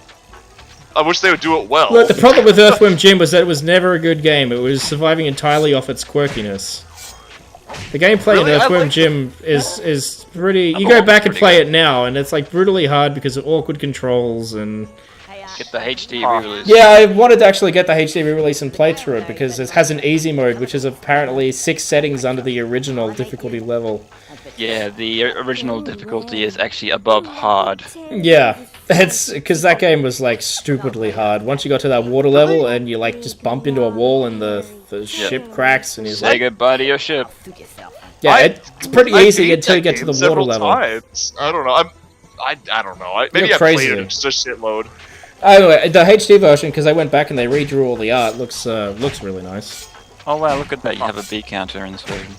I wish they would do it well. Look, the problem with Earthworm Jim was that it was never a good game. It was surviving entirely off its quirkiness. The gameplay Really? in I Earthworm like Jim is pretty... You go back and play it now, and it's like brutally hard because of awkward controls and... Get the HD re-release. Yeah, I wanted to actually get the HD re-release and play through it because it has an easy mode, which is apparently 6 settings under the original difficulty level. Yeah, the original difficulty is actually above hard. Yeah, it's because that game was like stupidly hard. Once you got to that water level and you like just bump into a wall and the ship cracks and you're Say like, goodbye to your ship. yeah, it's pretty I easy beat until you that get to game the water several level. times. I don't know. I don't know. Maybe You're I crazy. played it just a shitload. Anyway, the HD version, because I went back and they redrew all the art, looks really nice. Oh wow, look at that, you have a B counter in this version.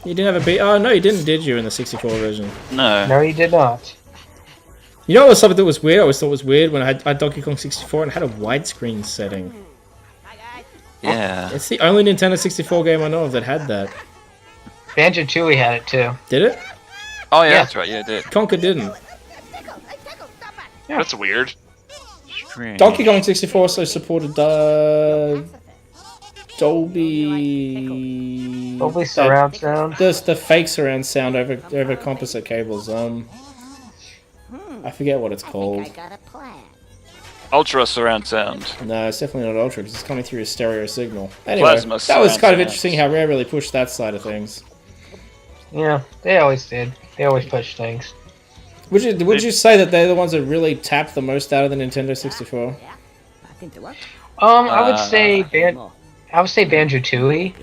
You didn't have a beat? Oh no, you didn't, did you, in the 64 version? No. No, you did not. You know what was something that was weird? I always thought was weird when I had Donkey Kong 64 and had a widescreen setting. Yeah. It's the only Nintendo 64 game I know of that had that. Banjo-Tooie had it too. Did it? Oh yeah, Yeah. that's right, yeah, it did. Conker didn't. That's weird. Strange. Donkey Kong 64 also supported Dolby... Dolby surround sound. The fake surround sound over composite cables. I forget what it's called. Ultra surround sound. No, it's definitely not ultra because it's coming through a stereo signal. Anyway, Plasma that was surround kind of sound. interesting how Rare really pushed that side of things. Yeah, they always did. They always push things. Would you say that they're the ones that really tapped the most out of the Nintendo 64? I would say Banjo-Tooie.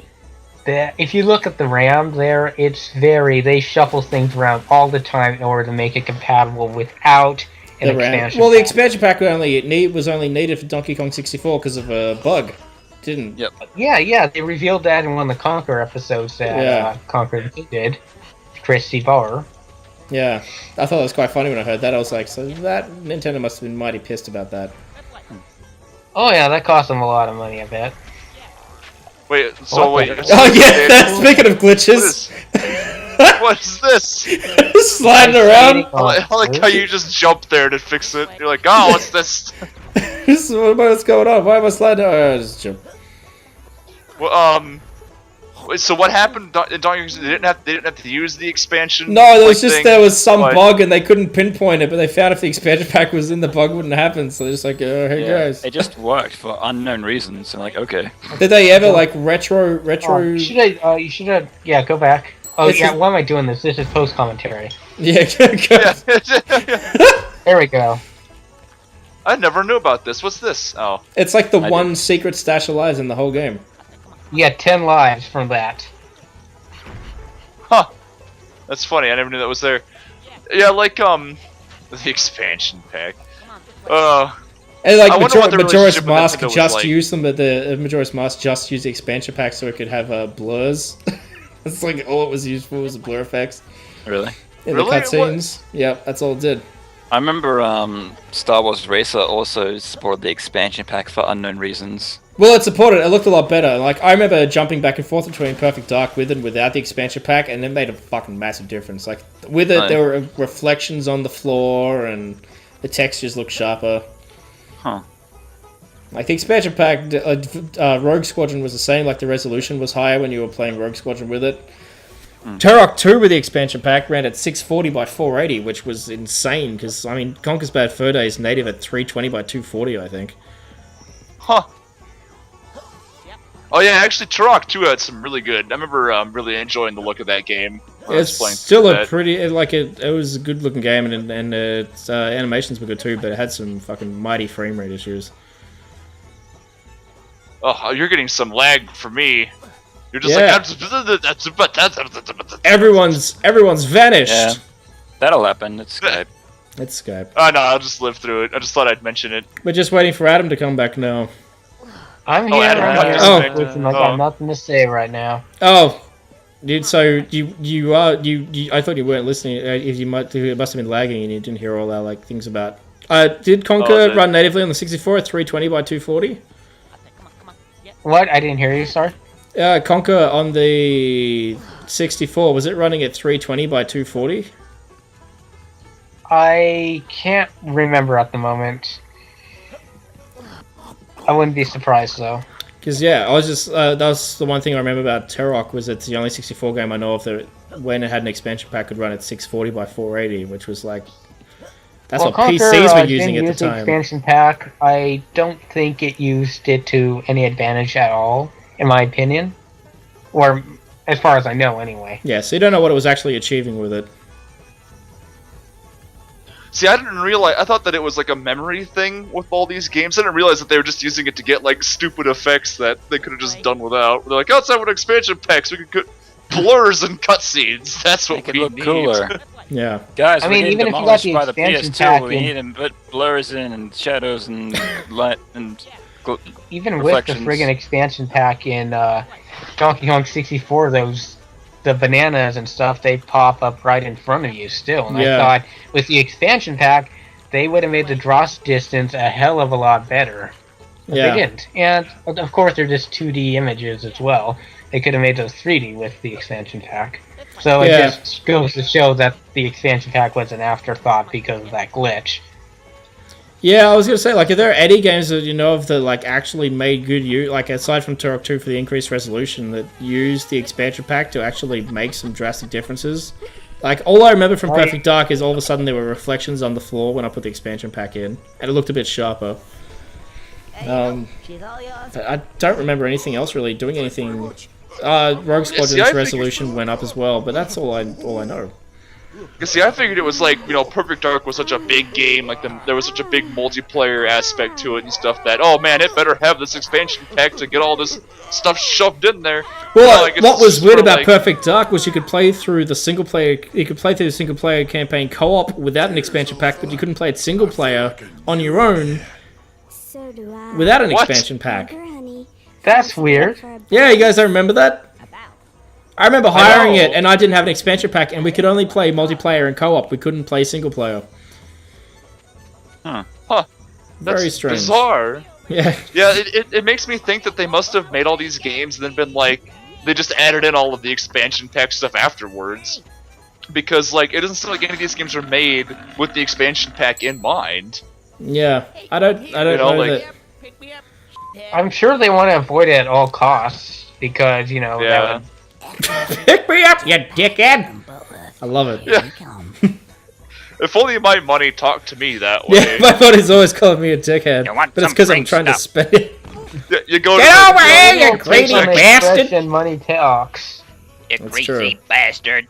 If you look at the RAM there, they shuffle things around all the time in order to make it compatible without an expansion. Well, the pack. expansion pack was only needed for Donkey Kong 64 because of a bug. Didn't? Yep. Yeah, they revealed that in one of the Conker episodes that Conker did. Christy Bauer. Yeah, I thought it was quite funny when I heard that. I was like, so that Nintendo must have been mighty pissed about that. Oh yeah, that cost them a lot of money, I bet. Wait, so What wait. the- Oh yeah, speaking of glitches, What is this? sliding around. I like how you just jump there to fix it. You're like, oh, what's this? What's going on? Why am I sliding? Oh, just jump. Well, wait, so what happened? In Donkey Kong, they didn't have to use the expansion. No, there was like, just thing, there was some but- bug and they couldn't pinpoint it, but they found if the expansion pack was in, the bug wouldn't happen. So they're just like, oh, hey Yeah, guys. it just worked for unknown reasons. So like, okay. Did they ever like retro? You should have. Yeah, go back. Oh This yeah, is- why am I doing this? This is post commentary. Yeah, There we go. I never knew about this. What's this? Oh, it's like the I one secret stash of lives in the whole game. You get 10 lives from that. huh. That's funny. I never knew that was there. Yeah, like the expansion pack. And like I wonder what the Majora's relationship with Mask Nintendo was just like. used them, but the Majora's Mask just used the expansion pack so it could have blurs. That's like all it was used for was the blur effects Really? in Really? the cutscenes. Yep, that's all it did. I remember Star Wars Racer also supported the expansion pack for unknown reasons. Well, it supported. It looked a lot better. Like I remember jumping back and forth between Perfect Dark with and without the expansion pack, and it made a fucking massive difference. Like with it, Right. there were reflections on the floor, and the textures looked sharper. Huh. Like the expansion pack, Rogue Squadron was the same. Like the resolution was higher when you were playing Rogue Squadron with it. Turok 2 with the expansion pack ran at 640 by 480, which was insane. Because I mean, Conker's Bad Fur Day is native at 320 by 240, I think. Huh. Oh yeah, actually, Turok 2 had some really good. I remember really enjoying the look of that game. when I was It's playing still through a that. pretty it was a good looking game, and its animations were good too, but it had some fucking mighty frame rate issues. Oh, you're getting some lag for me. You're just Yeah. like. Everyone's vanished. Yeah. That'll happen. It's Skype. It's Skype. Oh no, I'll just live through it. I just thought I'd mention it. We're just waiting for Adam to come back now. I'm Oh, here. Adam I'm got here. disconnected. Listen, I got nothing to say right now. Oh, dude. So you I thought you weren't listening. If you must have been lagging and you didn't hear all our like things about. Did Conker Oh, is it? run natively on the 64 at 320 by 240? What? I didn't hear you, sorry. Conker on the 64, was it running at 320 by 240? I can't remember at the moment. I wouldn't be surprised, though. Because, yeah, I was just... that was the one thing I remember about Turok, was it's the only 64 game I know of that when it had an expansion pack could run at 640 by 480, which was like... That's what Conker, PCs were using at the use the time. expansion pack. I don't think it used it to any advantage at all, in my opinion. Or, as far as I know, anyway. Yeah, so you don't know what it was actually achieving with it. See, I didn't realize. I thought that it was like a memory thing with all these games. I didn't realize that they were just using it to get like stupid effects that they could have just done without. They're like, oh, let's have an expansion pack so we could get blurs and cutscenes. That's what Make it we look need. cooler. Yeah. Guys, I we're mean, getting even if you got demolished the by the expansion PS2. pack We in- need to put blurs in and shadows and light and... Even with the reflections. friggin' expansion pack in Donkey Kong 64, the bananas and stuff, they pop up right in front of you still. And Yeah. I thought, with the expansion pack, they would have made the draw distance a hell of a lot better. But Yeah. they didn't. And, of course, they're just 2D images as well. They could have made those 3D with the expansion pack. So it Yeah. just goes to show that the expansion pack was an afterthought because of that glitch. Yeah, I was gonna say, like, are there any games that you know of that, like, actually made good use, like, aside from Turok 2 for the increased resolution, that used the expansion pack to actually make some drastic differences? Like, all I remember from Right. Perfect Dark is all of a sudden there were reflections on the floor when I put the expansion pack in, and it looked a bit sharper. But I don't remember anything else really doing anything. Rogue Squadron's see, I figured- resolution went up as well, but that's all I know. See, I figured it was like, you know, Perfect Dark was such a big game, like there was such a big multiplayer aspect to it and stuff that, oh man, it better have this expansion pack to get all this stuff shoved in there. Well, I guess what it's was just weird for, about like- Perfect Dark was you could play through the single player. You could play through the single player campaign co-op without an expansion pack, but you couldn't play it single player on your own without an What? expansion pack. That's weird. Yeah, you guys don't remember that? I remember hiring it, and I didn't have an expansion pack, and we could only play multiplayer and co-op. We couldn't play single player. Huh. Very That's strange. bizarre. Yeah. Yeah, it makes me think that they must have made all these games and then been like, they just added in all of the expansion pack stuff afterwards. Because, like, it doesn't seem like any of these games are made with the expansion pack in mind. Yeah. I don't know, know like- that. I'm sure they want to avoid it at all costs because, you know, Yeah. that would... Pick me up, you dickhead! I love it. Yeah. If only my money talked to me that way. Yeah, my buddy's always calling me a dickhead, You want but it's some because I'm free trying to stuff. spend it. Yeah, you go Get to over here, you Take greedy some bastard! expression, money talks. You That's greasy true. bastard.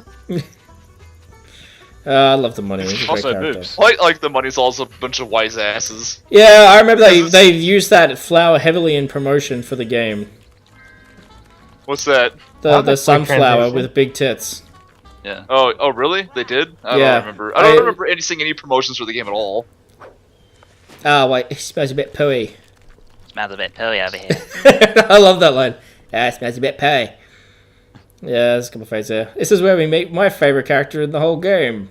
I love the money. He's a great Also character. boobs. like the money's also a bunch of wise asses. Yeah, I remember This they is- used that flower heavily in promotion for the game. What's that? The That's a quick sunflower transition. with big tits. Yeah. Oh, really? They did? I Yeah. don't remember. I don't remember seeing any promotions for the game at all. Ah, wait, it smells a bit pooey. Smells a bit pooey over here. I love that line. Ah, it smells a bit pooey. Yeah, there's a couple of phrases there. This is where we meet my favorite character in the whole game.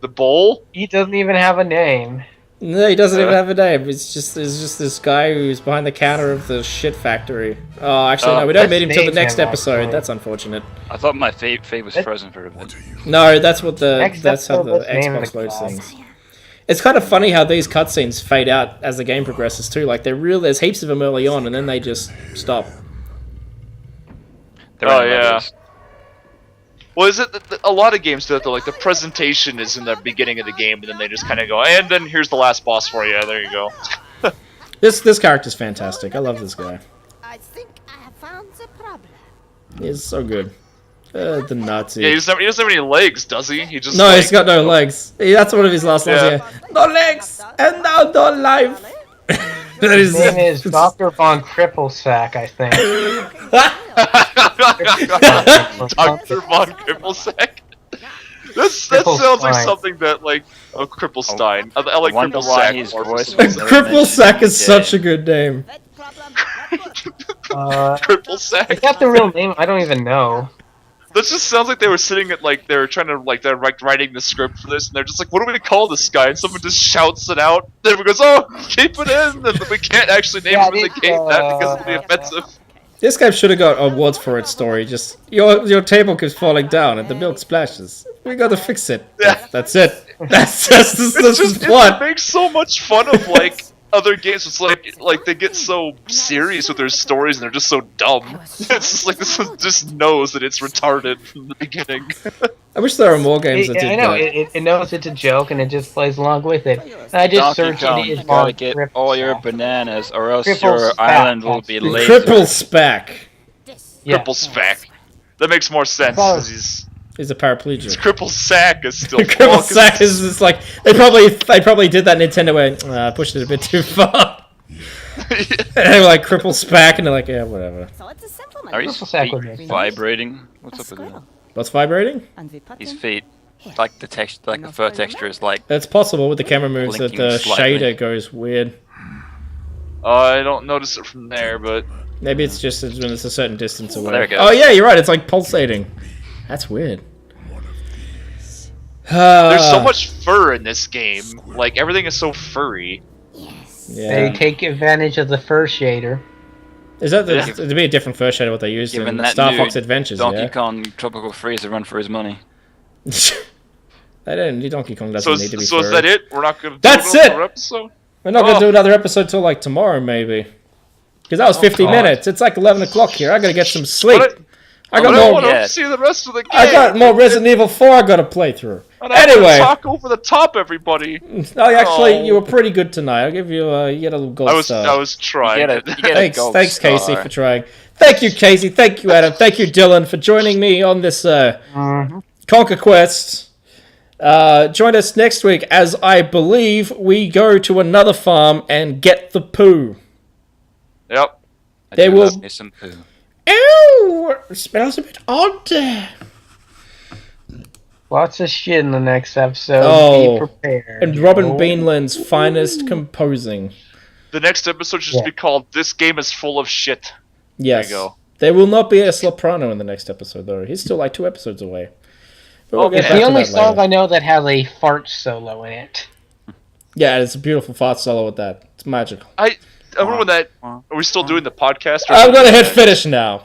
The bowl? He doesn't even have a name. No, he doesn't even have a name. It's just this guy who's behind the counter of the shit factory. Oh, actually, no, we don't let's meet him till the name next him, episode. actually. That's unfortunate. I thought my fate was frozen for a bit. No, that's what Next that's how episode, the let's name Xbox the loads class. things. It's kind of funny how these cutscenes fade out as the game progresses too. Like there's heaps of them early on, and then they just stop. They're Oh, in yeah. levels. Well, is it that a lot of games do that though? Like the presentation is in the beginning of the game, and then they just kind of go, and then here's the last boss for you. There you go. This character's fantastic. I love this guy. I think I have found the problem. He's so good. The Nazi. Yeah, he doesn't have any legs, does he? He just No, like, he's got no legs. That's one of his last lines. Yeah. Yeah. No legs and now no life. That His is. name is Dr. Von Cripplesack, I think. Dr. Von Cripplsack. That sounds like Cripplestein. something that like Cripplestein. I like wonder why Cripplsack his more for voice some was reason. Cripplsack is such a good name. That problem not good. Is Cripplsack. that the real name? I don't even know. This just sounds like they were sitting at like they were trying to like they're like writing the script for this, and they're just like, "What are we gonna call this guy?" And someone just shouts it out. And everyone goes, "Oh, keep it in!" And we can't actually name him in the game that because it'll be offensive. This game should have got awards for its story. Just your table keeps falling down and the milk splashes. We gotta fix it. Yeah. That's it. That's just this It's is just what. it makes so much fun of like other games. It's like they get so serious with their stories and they're just so dumb. It's just like this one just knows that it's retarded from the beginning. I wish there were more games that did I know that. it knows it's a joke and it just plays along with it. And I just Donkey searched Kong, it. you gotta get all your bananas, or else Cripple your Spack, island will be actually. laser. Cripple Spack. Yeah. Cripple Spack. That makes more sense because He's a paraplegic. Cripple Sack is still Cripple Sack is just like they probably did that Nintendo way. Pushed it a bit too far. And they were like Cripple Spack, and they're like, yeah, whatever. So it's a simple Are his Cripple Sack would feet make vibrating? What's up with that? What's vibrating? And we put His them feet, like the texture, like the fur texture is like. It's possible with the camera moves that Blinking the slightly. shader goes weird. I don't notice it from there, but Maybe it's just when it's a certain distance away. There it goes. Oh yeah, you're right. It's like pulsating. That's weird. there's so much fur in this game. Like everything is so furry. They Yeah. take advantage of the fur shader. Is that Yeah. to be a different fur shader what they used Given in that Star new Fox Adventures? Donkey Yeah. Kong Tropical Freeze a run for his money. They didn't. Donkey Kong doesn't So, need to be so is furry. that it? We're not gonna. That's do it! another episode. We're not gonna Oh. do another episode till like tomorrow, maybe. Because that was 50 God. minutes. It's like 11 o'clock here. I gotta get some sleep. But I I got don't more. want to Yes. see the rest of the game. I got more Resident Evil 4 I gotta play through. And I'm gonna Anyway, talk over the top, everybody. actually, Oh. you were pretty good tonight. I'll give you you get a little gold I was star. trying. You get a Thanks, gold thanks, star. Casey, for trying. Thank you, Casey. Thank you, Adam. Thank you, Dylan, for joining me on this Conker Quest. Join us next week as I believe we go to another farm and get the poo. Yep. I They do will- love me some poo. Ew! It smells a bit odd. Lots of shit in the next episode. Oh. Be prepared. And Robin Beanland's finest composing. The next episode should just Yeah. be called "This Game is Full of Shit." Yes. There you go. There will not be a soprano in the next episode, though. He's still like 2 episodes away. But we'll Okay. get It's back the to only that song later. I know that has a fart solo in it. Yeah, it's a beautiful fart solo with that. It's magical. I remember when that. Are we still doing the podcast? Or I'm gonna hit finish now.